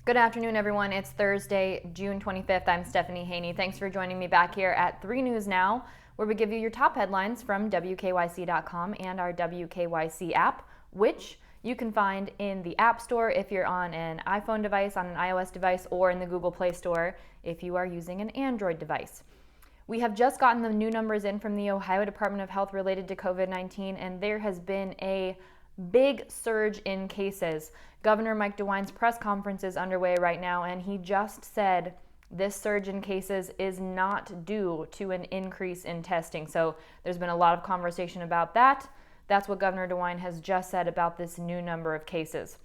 Good afternoon, everyone. It's Thursday, June 25th. I'm Stephanie Haney. Thanks for joining me back here at 3 News Now, where we give you your top headlines from WKYC.com and our WKYC app, which you can find in the App Store if you're on an iPhone device, on an iOS device, or in the Google Play Store if you are using an Android device. We have just gotten the new numbers in from the Ohio Department of Health related to COVID-19, and there has been a big surge in cases. Governor Mike DeWine's press conference is underway right now, and he just said this surge in cases is not due to an increase in testing. So there's been a lot of conversation about that. That's what Governor DeWine has just said about this new number of cases.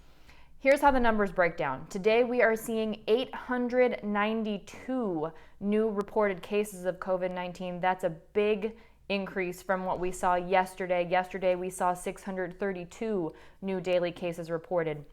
Here's how the numbers break down. Today we are seeing 892 new reported cases of COVID-19. That's a big increase from what we saw yesterday. Yesterday we saw 632 new daily cases reported.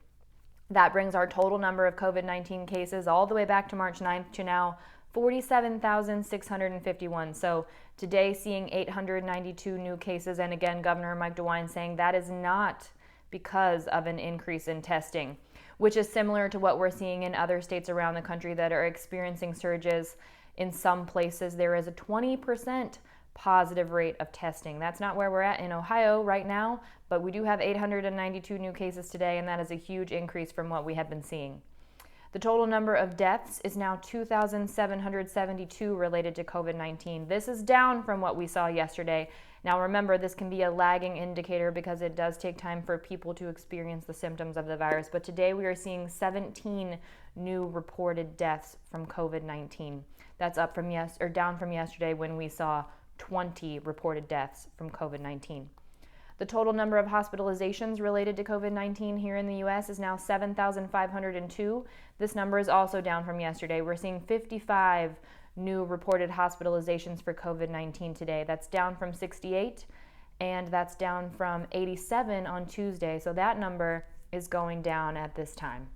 That brings our total number of COVID-19 cases all the way back to March 9th to now 47,651. So today seeing 892 new cases, and again, Governor Mike DeWine saying that is not because of an increase in testing, which is similar to what we're seeing in other states around the country that are experiencing surges. In some places, there is a 20% positive rate of testing. That's not where we're at in Ohio right now, but we do have 892 new cases today, and that is a huge increase from what we have been seeing. The total number of deaths is now 2,772 related to COVID-19. This is down from what we saw yesterday. Now remember, this can be a lagging indicator because it does take time for people to experience the symptoms of the virus, but today we are seeing 17 new reported deaths from COVID-19. That's up from down from yesterday when we saw 20 reported deaths from COVID-19. The total number of hospitalizations related to COVID-19 here in the U.S. is now 7,502. This number is also down from yesterday. We're seeing 55 new reported hospitalizations for COVID-19 today. That's down from 68, and that's down from 87 on Tuesday. So that number is going down at this time.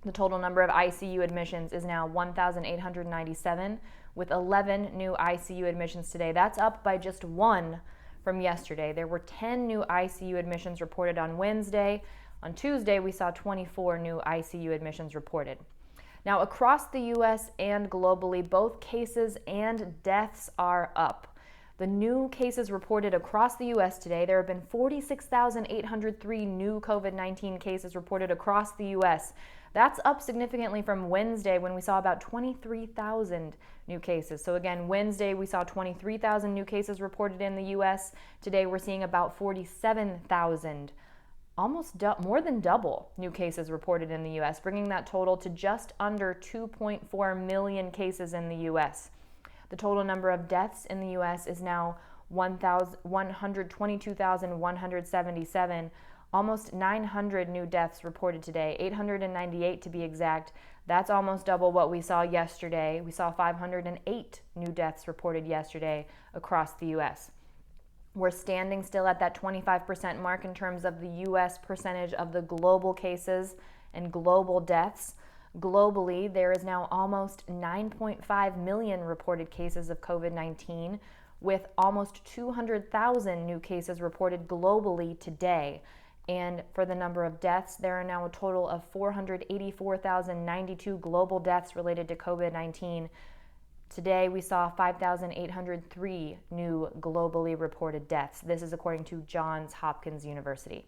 The total number of ICU admissions is now 1,897, with 11 new ICU admissions today. That's up by just one from yesterday. There were 10 new ICU admissions reported on Wednesday. On Tuesday, we saw 24 new ICU admissions reported. Now, across the U.S. and globally, both cases and deaths are up. The new cases reported across the U.S. today, there have been 46,803 new COVID-19 cases reported across the U.S. That's up significantly from Wednesday when we saw about 23,000 new cases. So again, Wednesday we saw 23,000 new cases reported in the U.S. Today we're seeing about 47,000, more than double new cases reported in the U.S., bringing that total to just under 2.4 million cases in the U.S. The total number of deaths in the U.S. is now 122,177. Almost 900 new deaths reported today, 898 to be exact. That's almost double what we saw yesterday. We saw 508 new deaths reported yesterday across the U.S. We're standing still at that 25% mark in terms of the U.S. percentage of the global cases and global deaths. Globally, there is now almost 9.5 million reported cases of COVID-19, with almost 200,000 new cases reported globally today. And for the number of deaths, there are now a total of 484,092 global deaths related to COVID-19. Today, we saw 5,803 new globally reported deaths. This is according to Johns Hopkins University.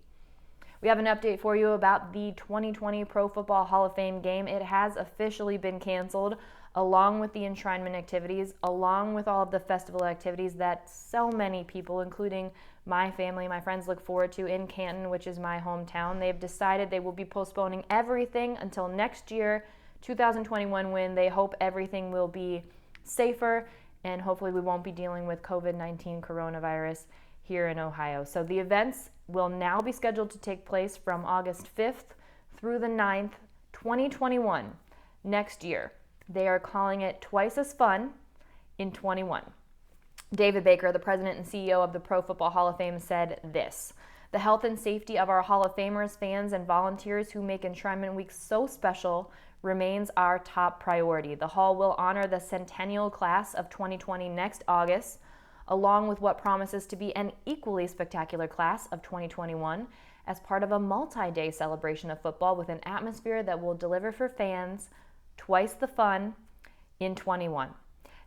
We have an update for you about the 2020 Pro Football Hall of Fame game. It has officially been canceled, along with the enshrinement activities, along with all of the festival activities that so many people, including my family, my friends, look forward to in Canton, which is my hometown. They've decided they will be postponing everything until next year, 2021, when they hope everything will be safer and hopefully we won't be dealing with COVID-19 coronavirus here in Ohio. So the events will now be scheduled to take place from August 5th through the 9th, 2021, next year. They are calling it Twice as Fun in 21. David Baker, the president and CEO of the Pro Football Hall of Fame, said this: "The health and safety of our Hall of Famers, fans, and volunteers who make Enshrinement Week so special remains our top priority. The Hall will honor the centennial class of 2020 next August, along with what promises to be an equally spectacular class of 2021, as part of a multi-day celebration of football with an atmosphere that will deliver for fans twice the fun in 21.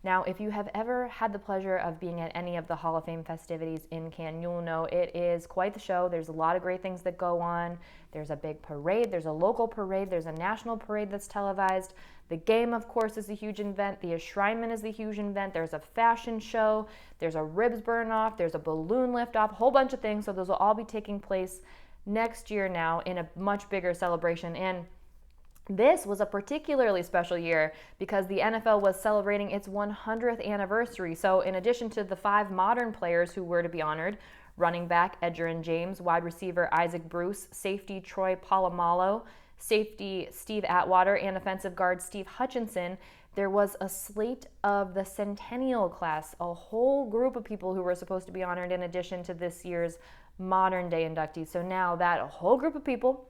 Now, if you have ever had the pleasure of being at any of the Hall of Fame festivities in Cannes, you'll know it is quite the show. There's a lot of great things that go on. There's a big parade, there's a local parade, there's a national parade that's televised. The game, of course, is a huge event. The enshrinement is a huge event. There's a fashion show, there's a ribs burn off, there's a balloon lift off, a whole bunch of things. So those will all be taking place next year now in a much bigger celebration. And this was a particularly special year because the NFL was celebrating its 100th anniversary. So in addition to the 5 modern players who were to be honored, running back Edgerrin James, wide receiver Isaac Bruce, safety Troy Polamalu, safety Steve Atwater, and offensive guard Steve Hutchinson, there was a slate of the Centennial class, a whole group of people who were supposed to be honored in addition to this year's modern day inductees. So now that whole group of people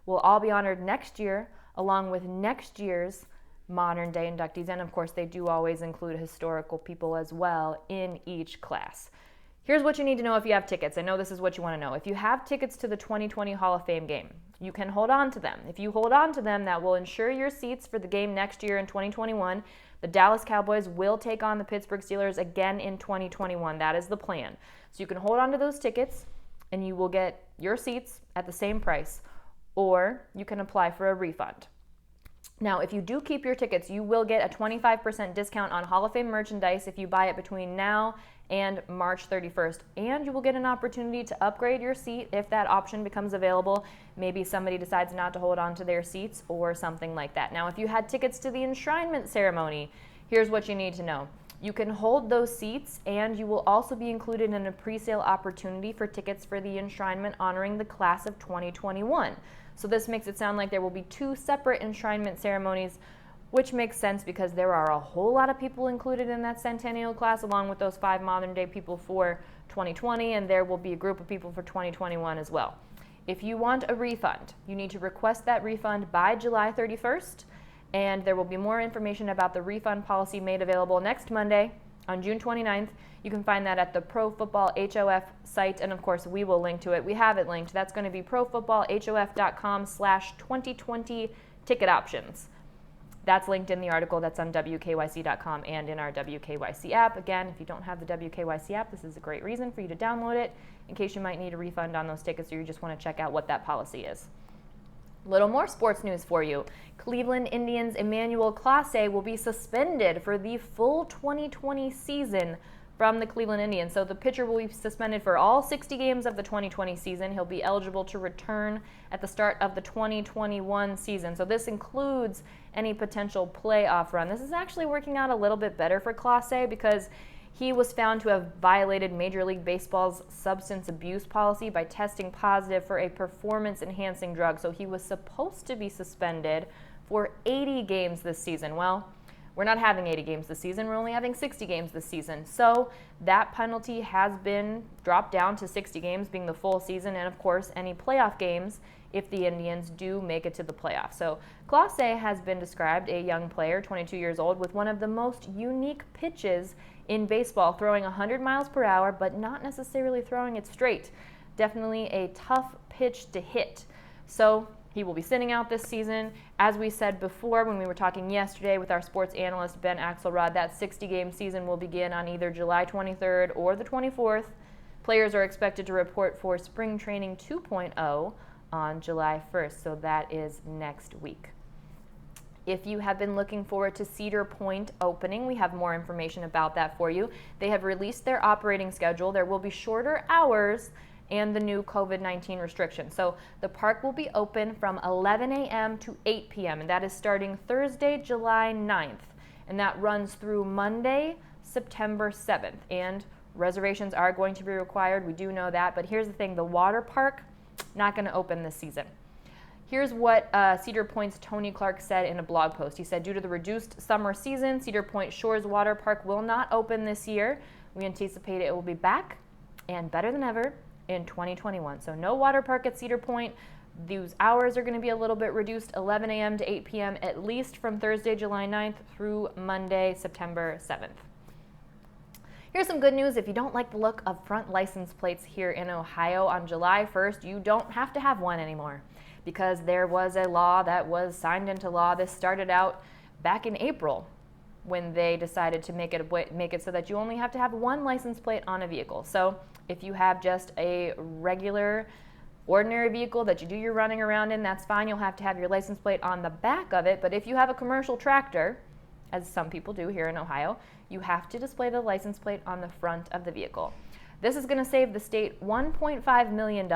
will all be honored next year, along with next year's modern day inductees. And of course, they do always include historical people as well in each class. Here's what you need to know if you have tickets. I know this is what you want to know. If you have tickets to the 2020 Hall of Fame game, you can hold on to them. If you hold on to them, that will ensure your seats for the game next year in 2021. The Dallas Cowboys will take on the Pittsburgh Steelers again in 2021. That is the plan. So you can hold on to those tickets and you will get your seats at the same price, or you can apply for a refund. Now, if you do keep your tickets, you will get a 25% discount on Hall of Fame merchandise if you buy it between now and March 31st. And you will get an opportunity to upgrade your seat if that option becomes available. Maybe somebody decides not to hold on to their seats or something like that. Now, if you had tickets to the enshrinement ceremony, here's what you need to know. You can hold those seats, and you will also be included in a pre-sale opportunity for tickets for the enshrinement honoring the class of 2021. So this makes it sound like there will be 2 separate enshrinement ceremonies, which makes sense because there are a whole lot of people included in that centennial class, along with those 5 modern day people for 2020, and there will be a group of people for 2021 as well. If you want a refund, you need to request that refund by July 31st, and there will be more information about the refund policy made available next Monday on June 29th. You can find that at the Pro Football HOF site, and of course we will link to it. We have it linked. That's going to be profootballhof.com/2020 ticket options. That's linked in the article that's on WKYC.com and in our WKYC app. Again, if you don't have the WKYC app, this is a great reason for you to download it in case you might need a refund on those tickets or you just want to check out what that policy is. Little more sports news for you. Cleveland Indians' EMMANUEL CLASE will be suspended for the full 2020 season from the Cleveland Indians. So the pitcher will be suspended for all 60 games of the 2020 season. He'll be eligible to return at the start of the 2021 season. So this includes any potential playoff run. This is actually working out a little bit better for CLASE because he was found to have violated Major League Baseball's substance abuse policy by testing positive for a performance-enhancing drug. So he was supposed to be suspended for 80 games this season. Well, we're not having 80 games this season. We're only having 60 games this season. So that penalty has been dropped down to 60 games, being the full season, and of course any playoff games if the Indians do make it to the playoffs. So CLASE has been described a young player, 22 years old, with one of the most unique pitches in baseball, throwing 100 miles per hour, but not necessarily throwing it straight. Definitely a tough pitch to hit. So he will be sitting out this season. As we said before when we were talking yesterday with our sports analyst Ben Axelrod, that 60-game season will begin on either July 23rd or the 24th. Players are expected to report for Spring Training 2.0 on July 1st, so that is next week. If you have been looking forward to Cedar Point opening, we have more information about that for you. They have released their operating schedule. There will be shorter hours and the new COVID-19 restrictions. So the park will be open from 11 a.m. to 8 p.m. and that is starting Thursday, July 9th. And that runs through Monday, September 7th. And reservations are going to be required. We do know that. But here's the thing, the water park, not going to open this season. Here's what Cedar Point's Tony Clark said in a blog post. He said, due to the reduced summer season, Cedar Point Shores Water Park will not open this year. We anticipate it will be back and better than ever in 2021. So no water park at Cedar Point. These hours are going to be a little bit reduced, 11 a.m. to 8 p.m. at least from Thursday, July 9th through Monday, September 7th. Here's some good news. If you don't like the look of front license plates here in Ohio on July 1st, you don't have to have one anymore, because there was a law that was signed into law. This started out back in April when they decided to make it so that you only have to have one license plate on a vehicle. So if you have just a regular, ordinary vehicle that you do your running around in, that's fine. You'll have to have your license plate on the back of it. But if you have a commercial tractor, as some people do here in Ohio, you have to display the license plate on the front of the vehicle. This is going to save the state $1.5 million,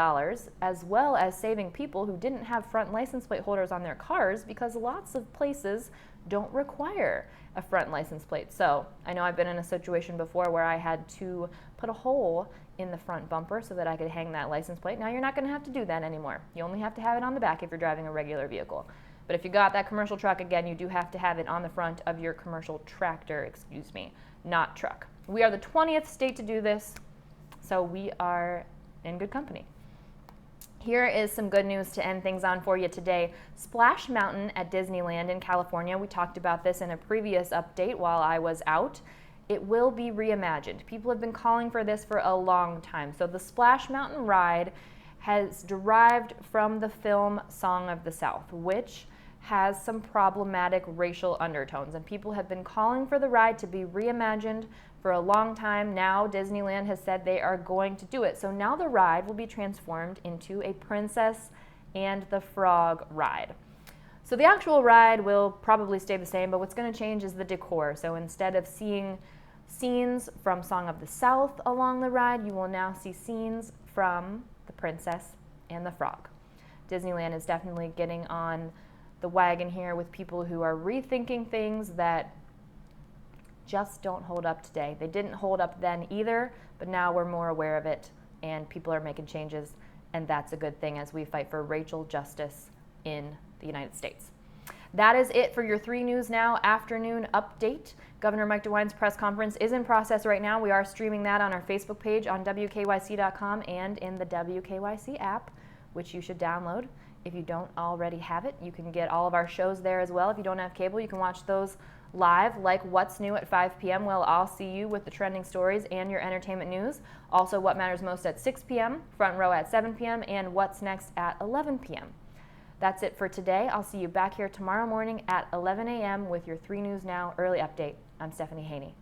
as well as saving people who didn't have front license plate holders on their cars, because lots of places don't require a front license plate. So I know I've been in a situation before where I had to put a hole in the front bumper so that I could hang that license plate. Now you're not going to have to do that anymore. You only have to have it on the back if you're driving a regular vehicle. But if you got that commercial truck, again, you do have to have it on the front of your commercial tractor, not truck. We are the 20th state to do this, so we are in good company. Here is some good news to end things on for you today. Splash Mountain at Disneyland in California, we talked about this in a previous update while I was out. It will be reimagined. People have been calling for this for a long time. So the Splash Mountain ride has derived from the film Song of the South, which has some problematic racial undertones, and people have been calling for the ride to be reimagined for a long time. Now Disneyland has said they are going to do it. So now the ride will be transformed into a Princess and the Frog ride. So the actual ride will probably stay the same, but what's going to change is the decor. So instead of seeing scenes from Song of the South along the ride, you will now see scenes from the Princess and the Frog. Disneyland is definitely getting on the wagon here with people who are rethinking things that just don't hold up today. They didn't hold up then either, but now we're more aware of it and people are making changes, and that's a good thing as we fight for racial justice in the United States. That is it for your 3 News Now afternoon update. Governor Mike DeWine's press conference is in process right now. We are streaming that on our Facebook page on WKYC.com and in the WKYC app, which you should download. If you don't already have it, you can get all of our shows there as well. If you don't have cable, you can watch those live, like What's New at 5 p.m. We'll all see you with the trending stories and your entertainment news. Also, What Matters Most at 6 p.m., Front Row at 7 p.m., and What's Next at 11 p.m. That's it for today. I'll see you back here tomorrow morning at 11 a.m. with your 3 News Now early update. I'm Stephanie Haney.